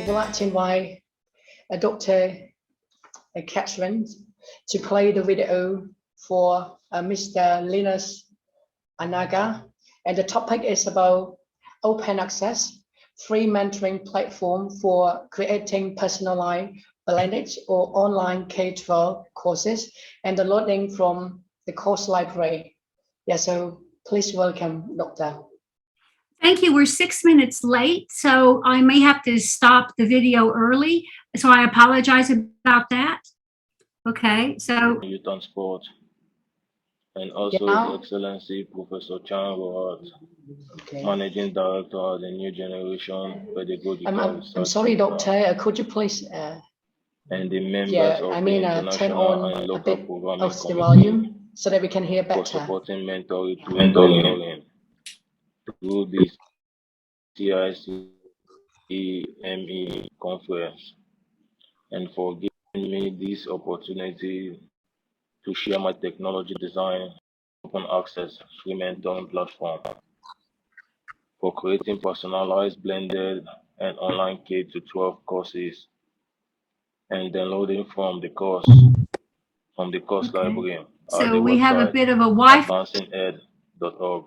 would like to invite Dr. Catherine to play the video for Mr. Linus Anaka, and the topic is about open access, free mentoring platform for creating personalized blended or online K-12 courses and the learning from the course library. Yeah, so please welcome, Doctor. Thank you. We're 6 minutes late, so I may have to stop the video early. So I apologize about that. Okay, so Youth and Sport, and also His Excellency Professor Chan Rohat, Managing Director of the New Generation Pedagogical Research I'm sorry, Doctor. Could you please? And the members of the turn international on and a local bit programming of the committee volume so that we can hear better. for supporting mentoring through the CICME conference, and for giving me this opportunity to share my technology design open access free mentoring platform for creating personalized, blended, and online K-12 courses and downloading from the course library. So we have a bit of a Wi-Fi. AdvancingEd.org.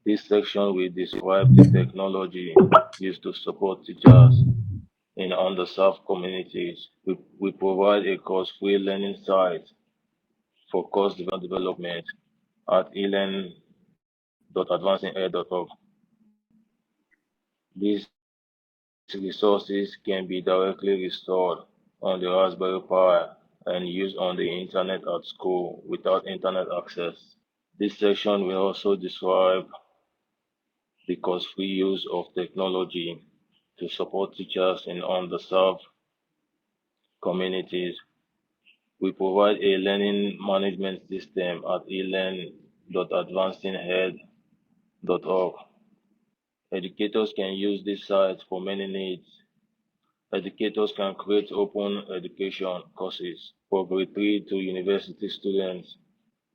This section will describe the technology used to support teachers in underserved communities. We provide a course-free learning site for course development at elearn.advancinged.org. These resources can be directly restored on the Raspberry Pi and used on the internet at school without internet access. This section will also describe the cost-free use of technology to support teachers in underserved communities. We provide a learning management system at elearn.advancinged.org. Educators can use this site for many needs. Educators can create open education courses for grade 3 to university students.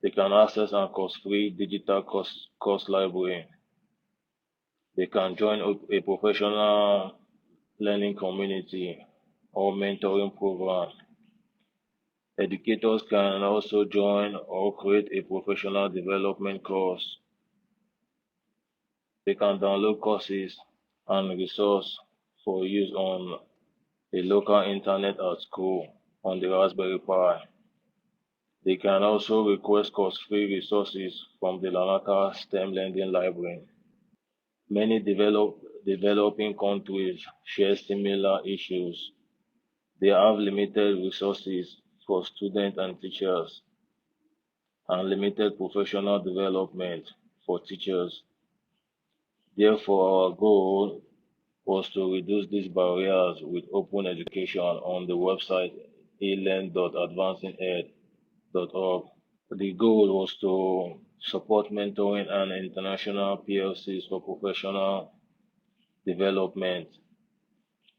They can access a cost-free digital course library. They can join a professional learning community or mentoring program. Educators can also join or create a professional development course. They can download courses and resources for use on a local internet at school on the Raspberry Pi. They can also request cost-free resources from the Anaka STEM Lending Library. Many developing countries share similar issues. They have limited resources for students and teachers, and limited professional development for teachers. Therefore, our goal was to reduce these barriers with open education on the website elearn.advancinged.org. The goal was to support mentoring and international PLCs for professional development,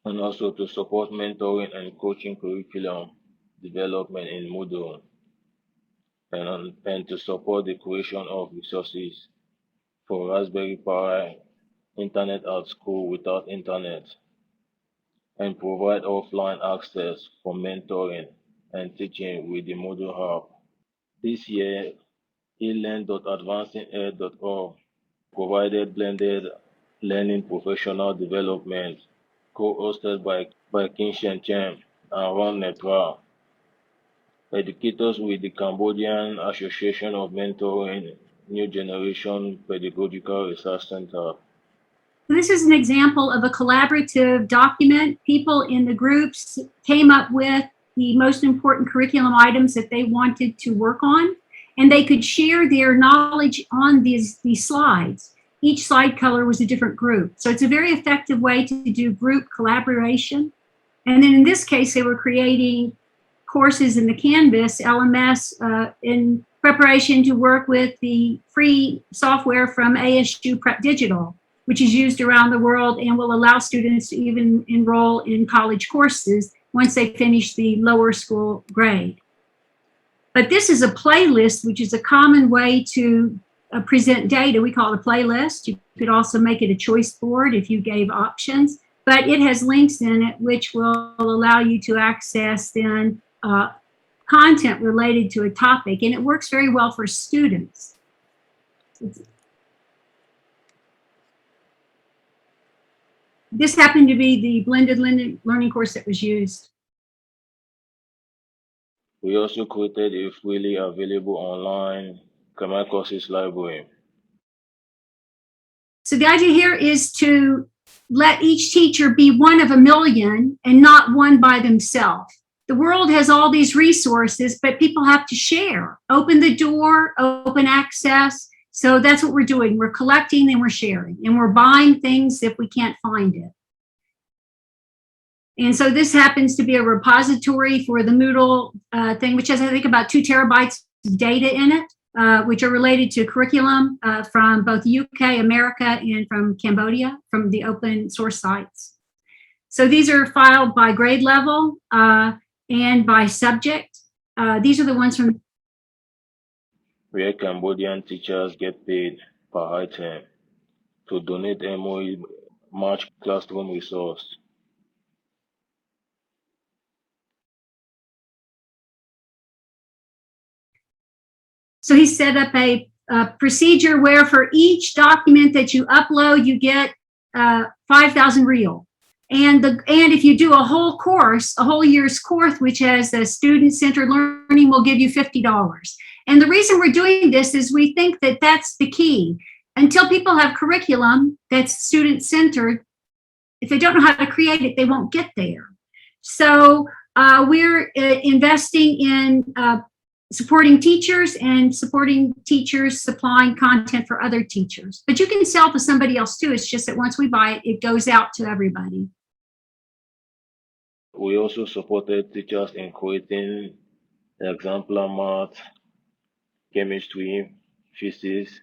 and also to support mentoring and coaching curriculum development in Moodle, and to support the creation of resources for Raspberry Pi, internet at school without internet, and provide offline access for mentoring and teaching with the Moodle Hub. This year, elearn.advancinged.org provided blended learning professional development co-hosted by Kinshen Chen and Ron Nepra, educators with the Cambodian Association of Mentoring New Generation Pedagogical Research Center. This is an example of a collaborative document. People in the groups came up with the most important curriculum items that they wanted to work on, and they could share their knowledge on these slides. Each slide color was a different group. So it's a very effective way to do group collaboration. And then in this case, they were creating courses in the Canvas LMS in preparation to work with the free software from ASU Prep Digital, which is used around the world and will allow students to even enroll in college courses once they finish the lower school grade. But this is a playlist, which is a common way to present data. We call it a playlist. You could also make it a choice board if you gave options. but it has links in it which will allow you to access then content related to a topic, and it works very well for students. This happened to be the blended learning course that was used. We also created a freely available online Khmer courses library. So the idea here is to let each teacher be one of a million and not one by themselves. The world has all these resources, but people have to share, open the door, open access. So that's what we're doing. We're collecting and we're sharing, and we're buying things if we can't find it. And so this happens to be a repository for the Moodle thing, which has, I think, about 2 terabytes of data in it, which are related to curriculum from both UK, America, and from Cambodia, from the open source sites. So these are filed by grade level and by subject. These are the ones from where Cambodian teachers get paid per item to donate MOE match classroom resource. So he set up a procedure where for each document that you upload, you get 5,000 real. And if you do a whole course, a whole year's course, which has a student-centered learning, will give you $50. And the reason we're doing this is we think that that's the key. Until people have curriculum that's student-centered, if they don't know how to create it, they won't get there. So we're investing in supporting teachers and supporting teachers supplying content for other teachers. But you can sell to somebody else too. It's just that once we buy it, it goes out to everybody. We also supported teachers in creating exemplar math, chemistry, physics,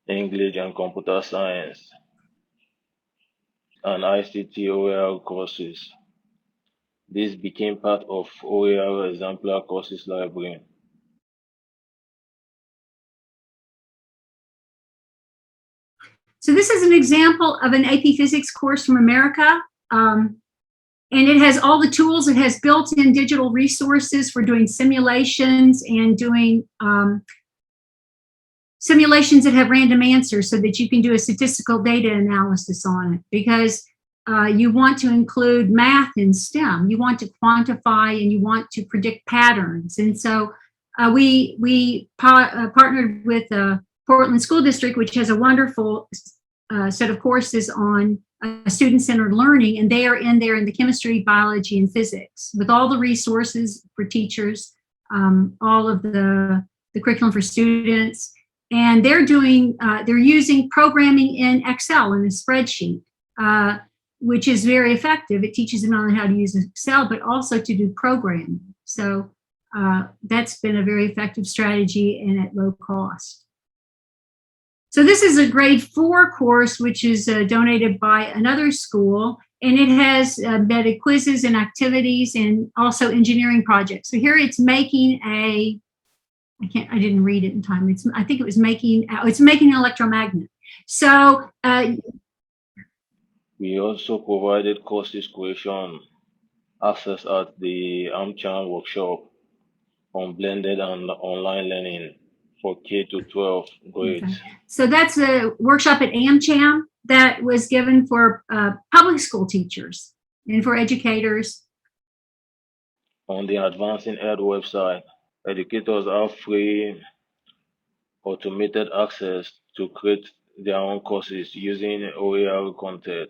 English and computer science, and ICT OER courses. This became part of OER exemplar courses library. So this is an example of an AP Physics course from America. And it has all the tools. It has built-in digital resources for doing simulations and doing simulations that have random answers so that you can do a statistical data analysis on it, because you want to include math in STEM. You want to quantify and you want to predict patterns. And so we partnered with the Portland School District, which has a wonderful set of courses on student-centered learning, and they are in there in the chemistry, biology, and physics with all the resources for teachers, all of the curriculum for students, and they're using programming in Excel in a spreadsheet, which is very effective. It teaches them not only how to use Excel, but also to do programming. So that's been a very effective strategy and at low cost. So this is a grade 4 course, which is donated by another school, and it has embedded quizzes and activities and also engineering projects. So here it's making I didn't read it in time. I think it's making an electromagnet. So we also provided courses creation access at the AmCham workshop on blended and online learning for K-12 grades. Okay. So that's a workshop at AmCham that was given for public school teachers and for educators. On the Advancing Ed website, educators have free automated access to create their own courses using OER content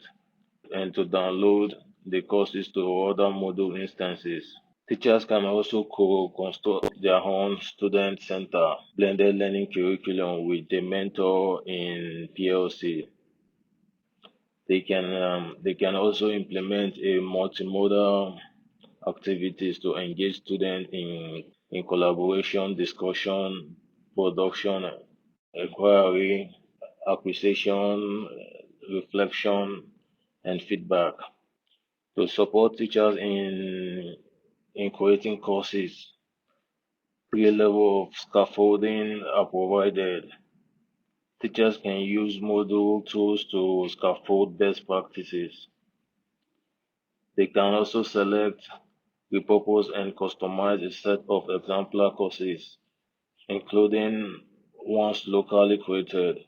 and to download the courses to other Moodle instances. Teachers can also construct their own student-centered blended learning curriculum with a mentor in PLC. They can also implement a multimodal activities to engage students in collaboration, discussion, production, inquiry, acquisition, reflection, and feedback. To support teachers in creating courses, 3 levels of scaffolding are provided. Teachers can use Moodle tools to scaffold best practices. They can also select, repurpose, and customize a set of exemplar courses, including ones locally created.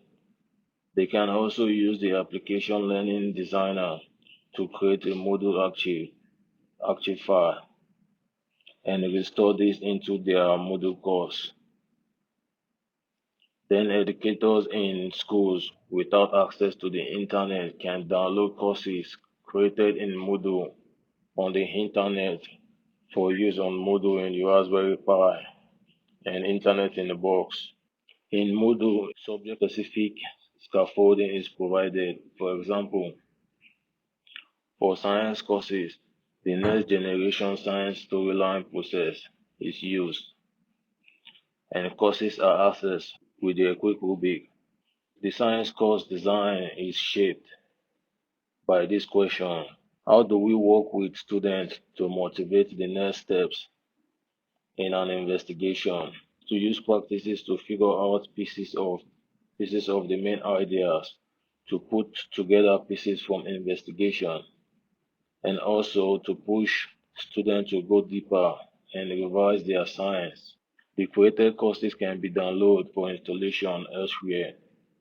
They can also use the application Learning Designer to create a Moodle archive file and restore this into their Moodle course. Then educators in schools without access to the internet can download courses created in Moodle on the internet for use on Moodle in the Raspberry Pi and Internet in a Box. In Moodle, subject-specific scaffolding is provided. For example, for science courses, the next generation science storyline process is used, and courses are accessed with a quick rubric. The science course design is shaped by this question: how do we work with students to motivate the next steps in an investigation? To use practices to figure out pieces of the main ideas, to put together pieces from investigation, and also to push students to go deeper and revise their science. The created courses can be downloaded for installation elsewhere,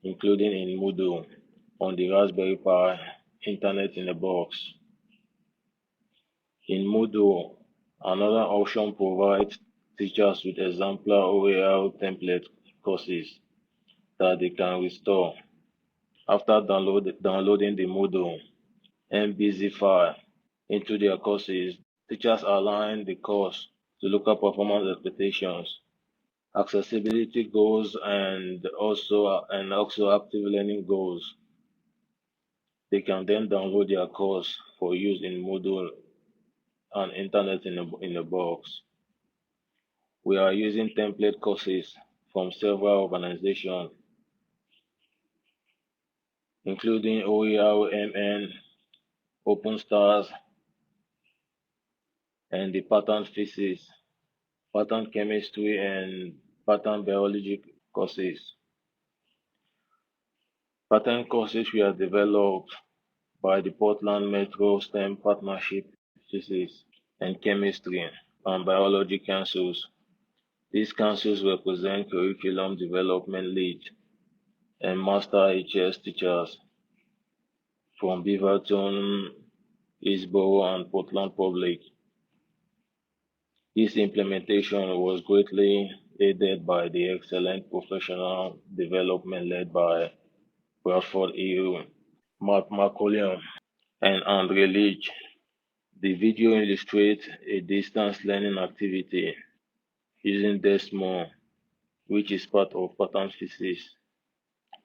including in Moodle, on the Raspberry Pi, Internet in a Box. In Moodle, another option provides teachers with exemplar OER template courses that they can restore after downloading the Moodle MBZ file into their courses. Teachers align the course to local performance expectations, accessibility goals, and also active learning goals. They can then download their course for use in Moodle and Internet in a Box. We are using template courses from several organizations, including OERMN, OpenStars, and the pattern physics, pattern chemistry, and pattern biology courses. Pattern courses were developed by the Portland Metro STEM Partnership, Physics and Chemistry, and Biology Councils. These councils represent curriculum development lead and master HS teachers from Beaverton, Eastboro, and Portland Public. This implementation was greatly aided by the excellent professional development led by Bradford EU, Mark McCullion, and Andre Leach. The video illustrates a distance learning activity using Desmo, which is part of pattern physics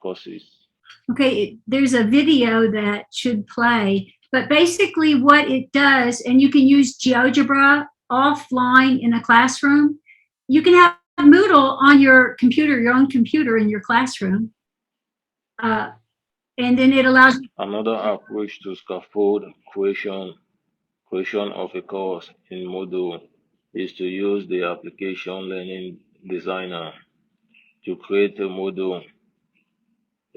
courses. Okay, there's a video that should play, but basically what it does, and you can use GeoGebra offline in a classroom. You can have Moodle on your computer, your own computer in your classroom. And then it allows you. Another approach to scaffold creation of a course in Moodle is to use the application Learning Designer to create a Moodle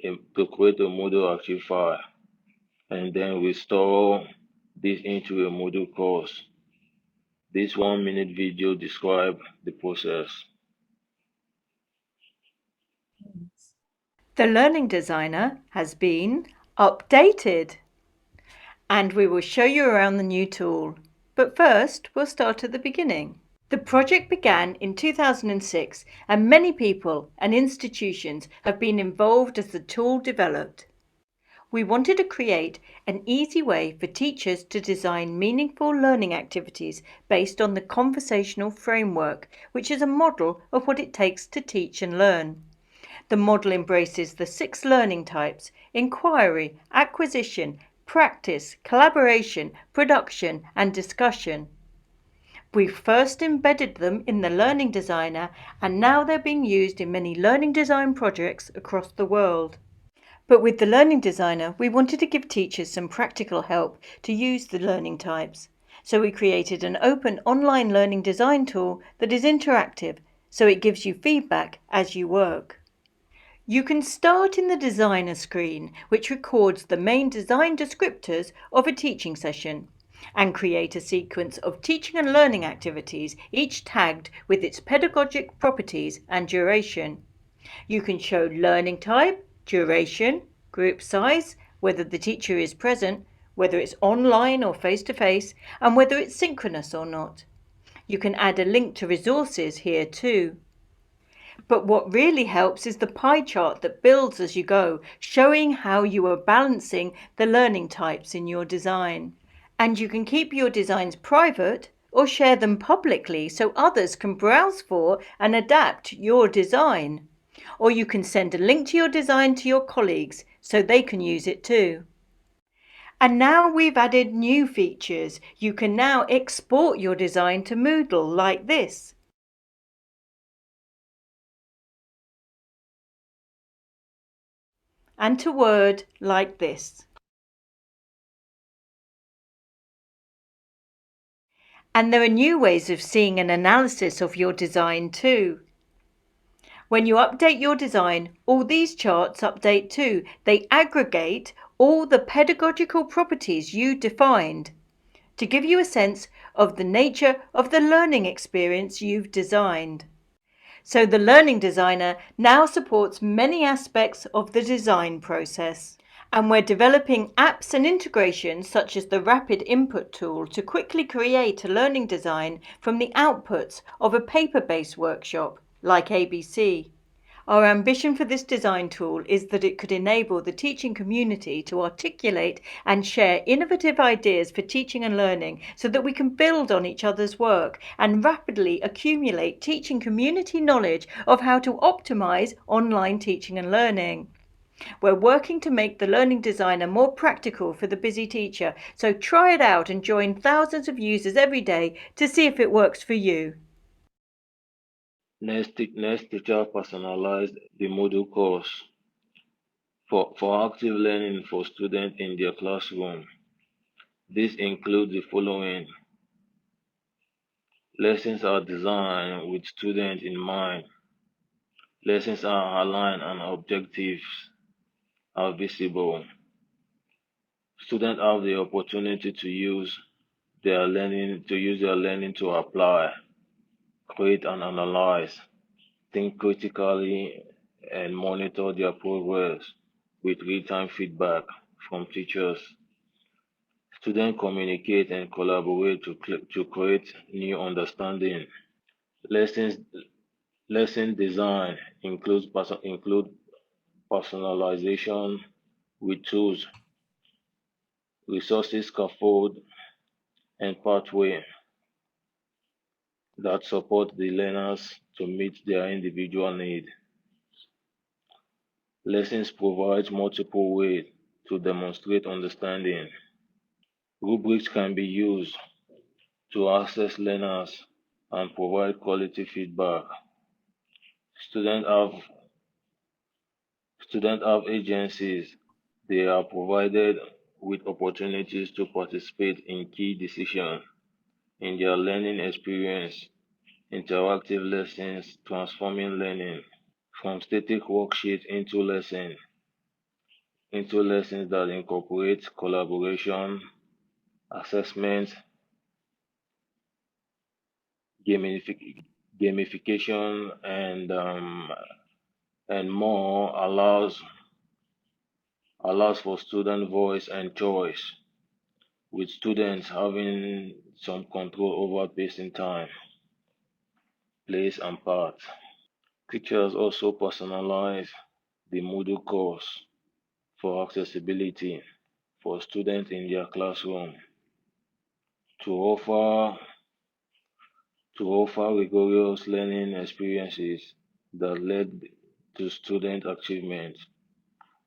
archive file and then restore this into a Moodle course. This 1-minute video describes the process. The Learning Designer has been updated, and we will show you around the new tool. But first, we'll start at the beginning. The project began in 2006, and many people and institutions have been involved as the tool developed. We wanted to create an easy way for teachers to design meaningful learning activities based on the conversational framework, which is a model of what it takes to teach and learn. The model embraces the 6 learning types: inquiry, acquisition, practice, collaboration, production, and discussion. We first embedded them in the Learning Designer, and now they're being used in many learning design projects across the world. But with the Learning Designer, we wanted to give teachers some practical help to use the learning types. So we created an open online learning design tool that is interactive, so it gives you feedback as you work. You can start in the designer screen, which records the main design descriptors of a teaching session. and create a sequence of teaching and learning activities, each tagged with its pedagogic properties and duration. You can show learning type, duration, group size, whether the teacher is present, whether it's online or face-to-face, and whether it's synchronous or not. You can add a link to resources here too. But what really helps is the pie chart that builds as you go, showing how you are balancing the learning types in your design. And you can keep your designs private or share them publicly so others can browse for and adapt your design. Or you can send a link to your design to your colleagues so they can use it too. And now we've added new features. You can now export your design to Moodle like this. And to Word like this. And there are new ways of seeing an analysis of your design too. When you update your design, all these charts update too. They aggregate all the pedagogical properties you defined to give you a sense of the nature of the learning experience you've designed. So the Learning Designer now supports many aspects of the design process. And we're developing apps and integrations such as the Rapid Input tool to quickly create a learning design from the outputs of a paper-based workshop like ABC. Our ambition for this design tool is that it could enable the teaching community to articulate and share innovative ideas for teaching and learning so that we can build on each other's work and rapidly accumulate teaching community knowledge of how to optimize online teaching and learning. We're working to make the Learning Designer more practical for the busy teacher, so try it out and join thousands of users every day to see if it works for you. Next teacher personalized the Moodle course for active learning for students in their classroom. This includes the following. Lessons are designed with students in mind. Lessons are aligned and objectives are visible. Students have the opportunity to use their learning to apply, create and analyze, think critically, and monitor their progress with real-time feedback from teachers. Students communicate and collaborate to create new understanding. Lessons Lesson design include personalization with tools, resources, scaffold, and pathway that support the learners to meet their individual need. Lessons provide multiple ways to demonstrate understanding. Rubrics can be used to assess learners and provide quality feedback. Students have Students have agencies. They are provided with opportunities to participate in key decisions in their learning experience, interactive lessons, transforming learning from static worksheets into lessons that incorporate collaboration, assessment, gamification, and more allows for student voice and choice, with students having some control over pacing time, place, and path. Teachers also personalize the Moodle course for accessibility for students in their classroom to offer rigorous learning experiences that lead to student achievement.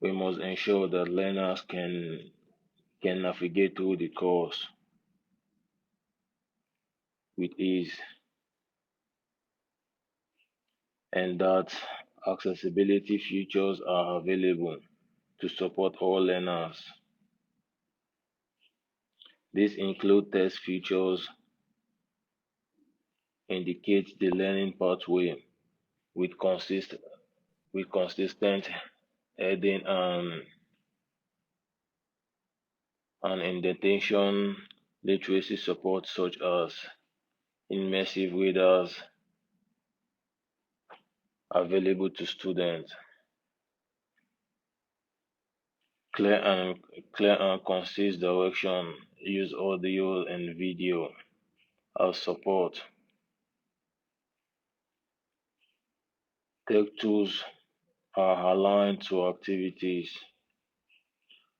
We must ensure that learners can navigate through the course with ease and that accessibility features are available to support all learners. These include test features, indicate the learning pathway with consistent heading and indentation, literacy support such as immersive readers available to students, clear and concise direction, use audio and video as support. Tech tools are aligned to activities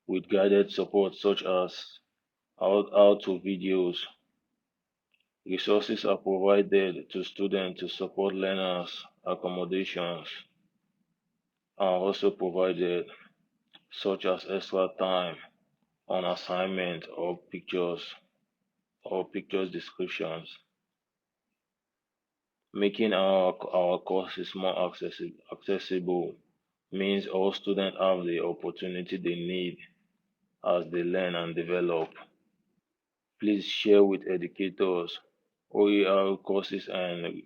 with guided support such as how-to videos. Resources are provided to students to support learners' accommodations are also provided, such as extra time on assignment or pictures descriptions, making our courses more accessible means all students have the opportunity they need as they learn and develop. Please share with educators OER courses and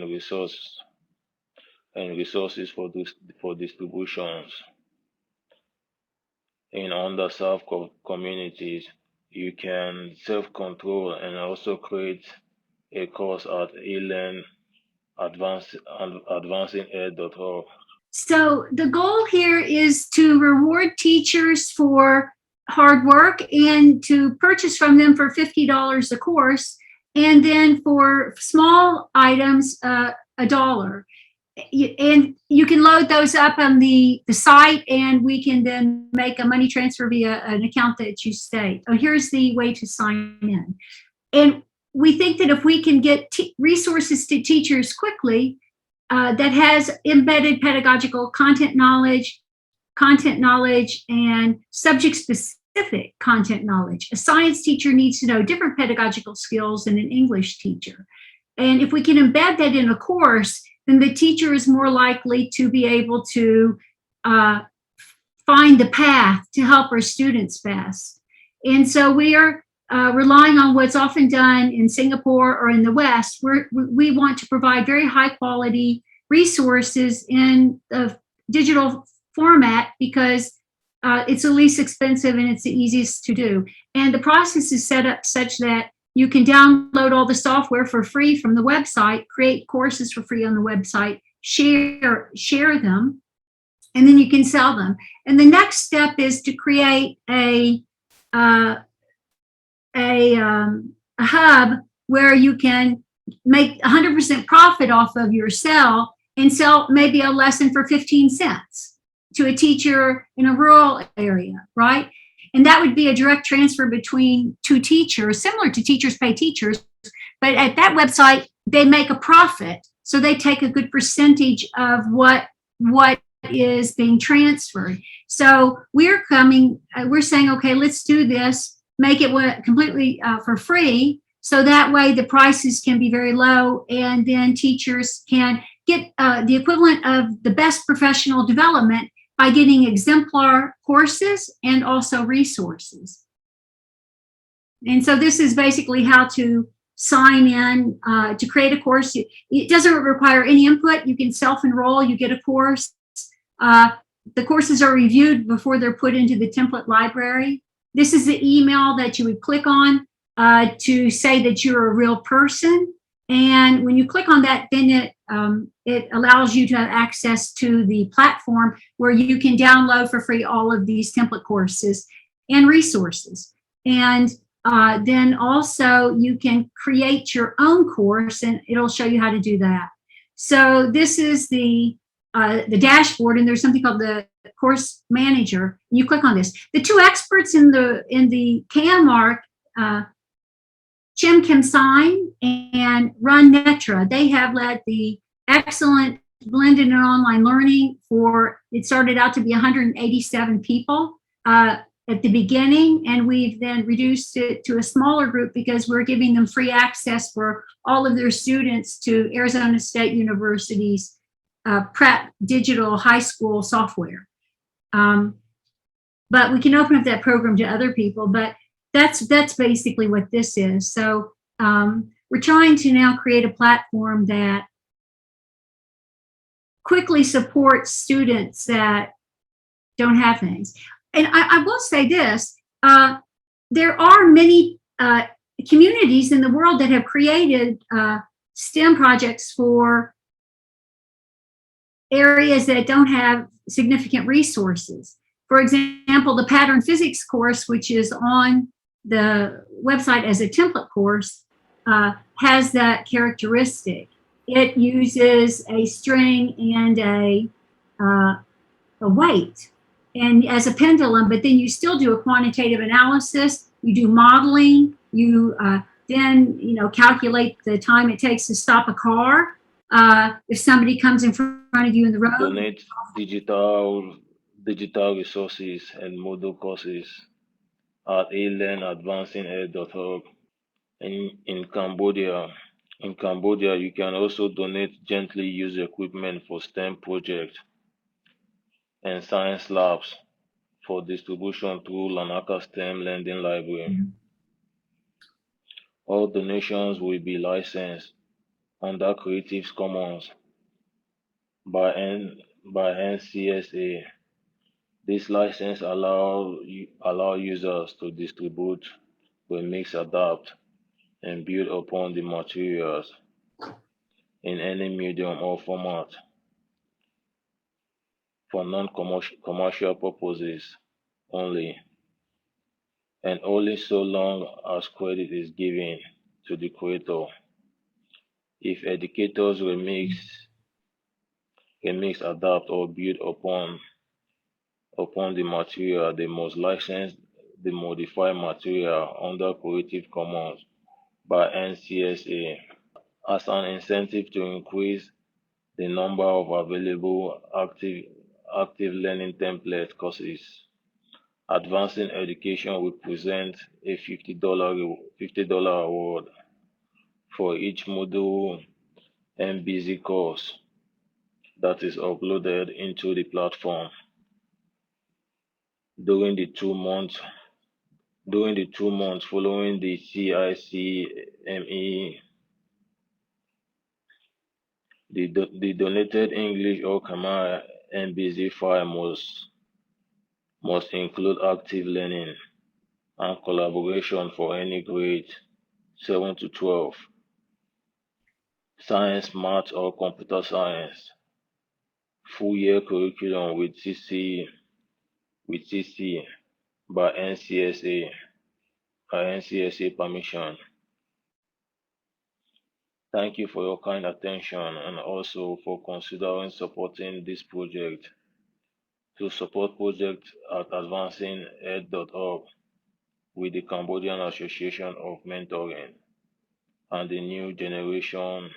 resources for distributions in underserved communities. You can self-control and also create a course at advancinged.org. So the goal here is to reward teachers for hard work and to purchase from them for $50 a course, and then for small items, $1. And you can load those up on the site, and we can then make a money transfer via an account that you state. Oh, here's the way to sign in. And we think that if we can get resources to teachers quickly, that has embedded pedagogical content knowledge, and subject-specific content knowledge. A science teacher needs to know different pedagogical skills than an English teacher. And if we can embed that in a course, then the teacher is more likely to be able to find the path to help our students best. And so we are relying on what's often done in Singapore or in the West. We want to provide very high quality resources in the digital format because it's the least expensive and it's the easiest to do. And the process is set up such that you can download all the software for free from the website, create courses for free on the website, share them, and then you can sell them. And the next step is to create a hub where you can make 100% profit off of your sale and sell maybe a lesson for 15 cents to a teacher in a rural area, right? And that would be a direct transfer between two teachers, similar to Teachers Pay Teachers, but at that website, they make a profit. So they take a good percentage of what is being transferred. So we're saying, okay, let's do this, make it completely for free. So that way the prices can be very low, and then teachers can get the equivalent of the best professional development by getting exemplar courses and also resources. And so this is basically how to sign in to create a course. It doesn't require any input. You can self-enroll, you get a course. The courses are reviewed before they're put into the template library. This is the email that you would click on to say that you're a real person. And when you click on that, then it allows you to have access to the platform where you can download for free all of these template courses and resources. And then also you can create your own course, and it'll show you how to do that. So this is the dashboard, and there's something called the course manager. You click on this. The two experts in the CAM are Chim Kim Sign and Run Netra. They have led the excellent blended and online learning it started out to be 187 people at the beginning, and we've then reduced it to a smaller group because we're giving them free access for all of their students to Arizona State University's prep digital high school software. But we can open up that program to other people, but that's basically what this is. So we're trying to now create a platform that quickly supports students that don't have things. And I will say this, there are many communities in the world that have created STEM projects for areas that don't have significant resources. For example, the pattern physics course, which is on the website as a template course, has that characteristic. It uses a string and a weight and as a pendulum, but then you still do a quantitative analysis, you do modeling, you then calculate the time it takes to stop a car. If somebody comes in front of you in the road. Donate digital resources and Moodle courses at alearnadvancinged.org. In Cambodia, you can also donate gently used equipment for STEM projects and science labs for distribution through Anaka STEM Lending Library. All donations will be licensed under Creative Commons by NCSA. This license allow users to distribute, remix, adapt, and build upon the materials in any medium or format for non-commercial purposes only, and only so long as credit is given to the creator. If educators remix, adapt, or build upon the material, they must license the modified material under Creative Commons by NCSA as an incentive to increase the number of available active learning template courses. Advancing Education will present a $50 award for each Moodle MBZ course that is uploaded into the platform during the 2 months following the CICME. The donated English or Khmer MBZ file must include active learning and collaboration for any grade 7 to 12, science, math, or computer science, full year curriculum with CC by NCSA permission. Thank you for your kind attention and also for considering supporting this project. To support project at advancinged.org with the Cambodian Association of Mentoring and the New Generation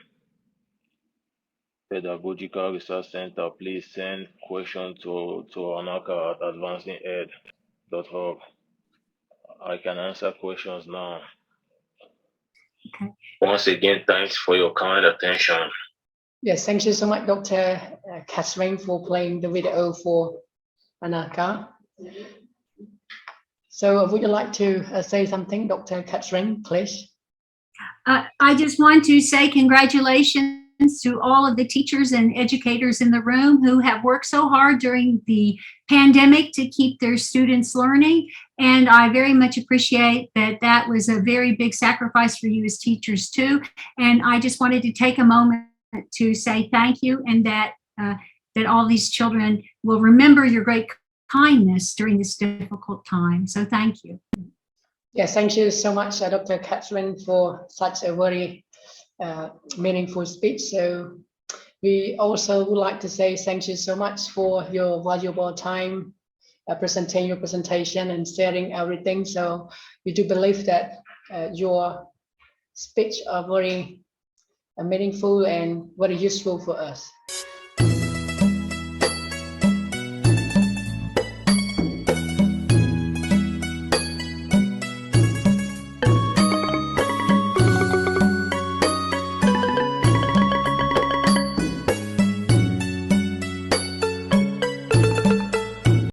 Pedagogical Research Center, please send questions to Anaka at advancinged.org. I can answer questions now. Okay. Once again, thanks for your kind attention. Yes, thank you so much, Dr. Catherine, for playing the video for Anaka. So would you like to say something, Dr. Catherine, please? I just want to say congratulations to all of the teachers and educators in the room who have worked so hard during the pandemic to keep their students learning. And I very much appreciate that that was a very big sacrifice for you as teachers too. And I just wanted to take a moment to say thank you, and that all these children will remember your great kindness during this difficult time. So thank you. Yes, thank you so much, Dr. Catherine, for such a very meaningful speech. So we also would like to say thank you so much for your valuable time presenting your presentation and sharing everything. So we do believe that your speech are very meaningful and very useful for us.